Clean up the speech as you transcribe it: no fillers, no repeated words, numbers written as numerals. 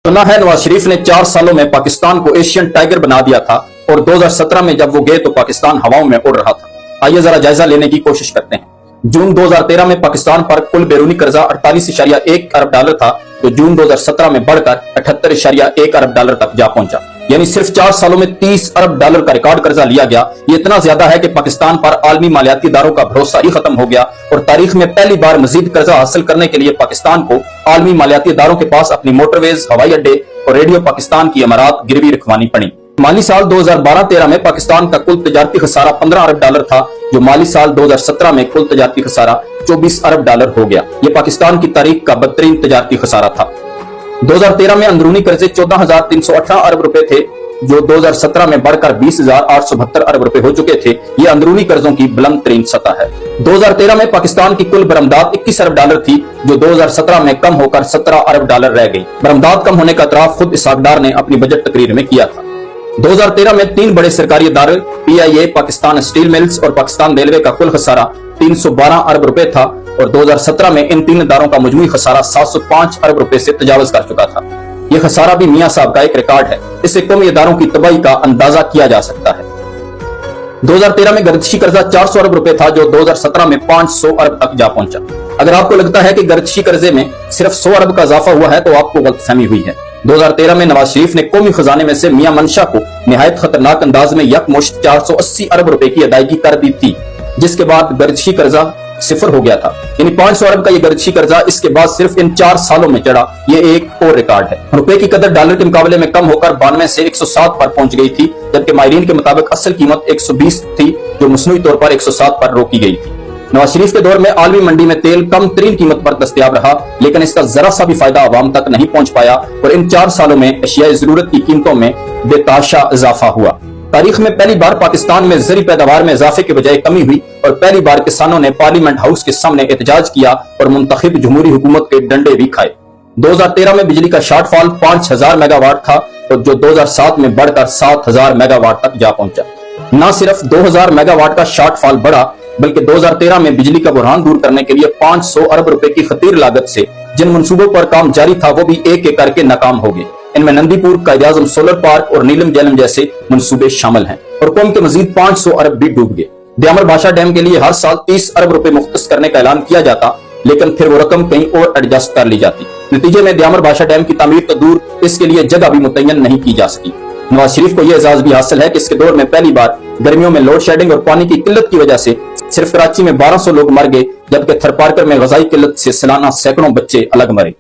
सुना है नवाज शरीफ ने 4 सालों में पाकिस्तान को एशियन टाइगर बना दिया था और 2017 में जब वो गए तो पाकिस्तान हवाओं में उड़ रहा था। आइए जरा जायजा लेने की कोशिश करते हैं। जून 2013 में पाकिस्तान पर कुल बैरूनी कर्जा 48.1 अरब डॉलर था, तो जून 2017 में बढ़कर 78.1 अरब डॉलर तक जा पहुंचा। यानी सिर्फ 4 सालों में 30 अरब डॉलर का रिकॉर्ड कर्जा लिया गया। ये इतना ज्यादा है कि पाकिस्तान पर आलमी मालियाती इदारों का भरोसा ही खत्म हो गया और तारीख में पहली बार मजीद कर्जा हासिल करने के लिए पाकिस्तान को आलमी मालियाती इदारों के पास अपनी मोटरवेज, हवाई अड्डे और रेडियो पाकिस्तान की इमारत गिरवी रखवानी पड़ी। माली साल 2012-13 में पाकिस्तान का कुल तजारती खसारा 15 अरब डॉलर था, जो माली साल 2017 में कुल तजारती खसारा 24 अरब डॉलर हो गया। ये पाकिस्तान की तारीख का बदतरीन तजारती खसारा था। 2013 में अंदरूनी कर्जे 14,318 अरब रुपए थे, जो 2017 में बढ़कर 20,872 अरब रुपए हो चुके थे। ये अंदरूनी कर्जों की बुलंद तरीन सतह है। 2013 में पाकिस्तान की कुल बरामदात 21 अरब डॉलर थी, जो 2017 में कम होकर 17 अरब डॉलर रह गई। बरामदात कम होने का इतराफ खुद इसहाक डार ने अपनी बजट तकरीर में किया था। 2013 में 3 बड़े सरकारी इदारे PIA, पाकिस्तान स्टील मिल्स और पाकिस्तान रेलवे का कुल खसारा 312 अरब रुपए था और 2017 में इन 3 इदारों का मजमूई खसारा 705 अरब रुपए से तजावज कर चुका था। यह खसारा भी मियां साहब का एक रिकॉर्ड है। इससे कौमी इदारों की तबाही का अंदाजा किया जा सकता है। 2013 में गर्दिशी कर्जा 400 अरब रुपए था, जो 2017 में 500 अरब तक जा पहुंचा। अगर आपको लगता है कि गर्दिशी कर्जे में सिर्फ 100 अरब का इजाफा हुआ है तो आपको गलतफहमी हुई है। 2013 में नवाज शरीफ ने कौमी खजाने में से मियां मंशा को निहायत खतरनाक अंदाज में यकमुश्त 480 अरब रुपए की अदायगी कर दी थी, जिसके बाद गर्दिशी कर्जा सिफर हो गया था। यानी 500 अरब का ये गर्दिशी कर्जा इसके बाद सिर्फ इन 4 सालों में चढ़ा। ये एक और रिकॉर्ड है। रुपए की कदर डॉलर के मुकाबले में कम होकर 92 से 107 पर पहुंच गई थी, जबकि माहिरीन के मुताबिक असल कीमत 120 थी, जो मसनूई तौर पर 107 पर रोकी गई थी। नवाज शरीफ के दौर में आलमी मंडी में तेल कम तरीन कीमत पर दस्तयाब रहा, लेकिन इसका जरा सा भी फायदा आवाम तक नहीं पहुंच पाया और इन 4 सालों में अशियाए जरूरत की कीमतों में बेताशा इजाफा हुआ। तारीख में पहली बार पाकिस्तान में ज़री पैदावार में इजाफे के बजाय कमी हुई और पहली बार किसानों ने पार्लियामेंट हाउस के सामने एहतजाज किया और मुंतखब जमहूरी हुकूमत के डंडे भी खाए। 2013 में बिजली का शॉर्टफॉल 5000 मेगावाट था और जो 2007 में बढ़कर 7000 मेगावाट तक जा पहुंचा। न सिर्फ 2000 मेगावाट का शॉर्टफॉल बढ़ा, बल्कि 2013 में बिजली का बुरहान दूर करने के लिए 500 अरब रुपए की खतीर लागत से जिन मंसूबों पर काम जारी था वो भी एक एक करके नाकाम हो गए। इनमें नंदीपुर, कायद-ए-आज़म सोलर पार्क और नीलम जैलम जैसे मंसूबे शामिल हैं और कौम के मजीद 500 अरब भी डूब गए। द्यामर भाषा डैम के लिए हर साल 30 अरब रुपए मुख्तस करने का ऐलान किया जाता, लेकिन फिर वो रकम कहीं और एडजस्ट कर ली जाती। नतीजे में द्यामर भाषा डैम की तामीर तो दूर, इसके लिए जगह भी मुतय्यन नहीं की जा सकी। नवाज शरीफ को यह एजाज भी हासिल है कि इसके दौर में पहली बार गर्मियों में लोड शेडिंग और पानी की किल्लत की वजह से सिर्फ कराची में 1200 लोग मर गए, जबकि थरपारकर में ग़ज़ाई किल्लत से सालाना सैकड़ों बच्चे अलग मरे।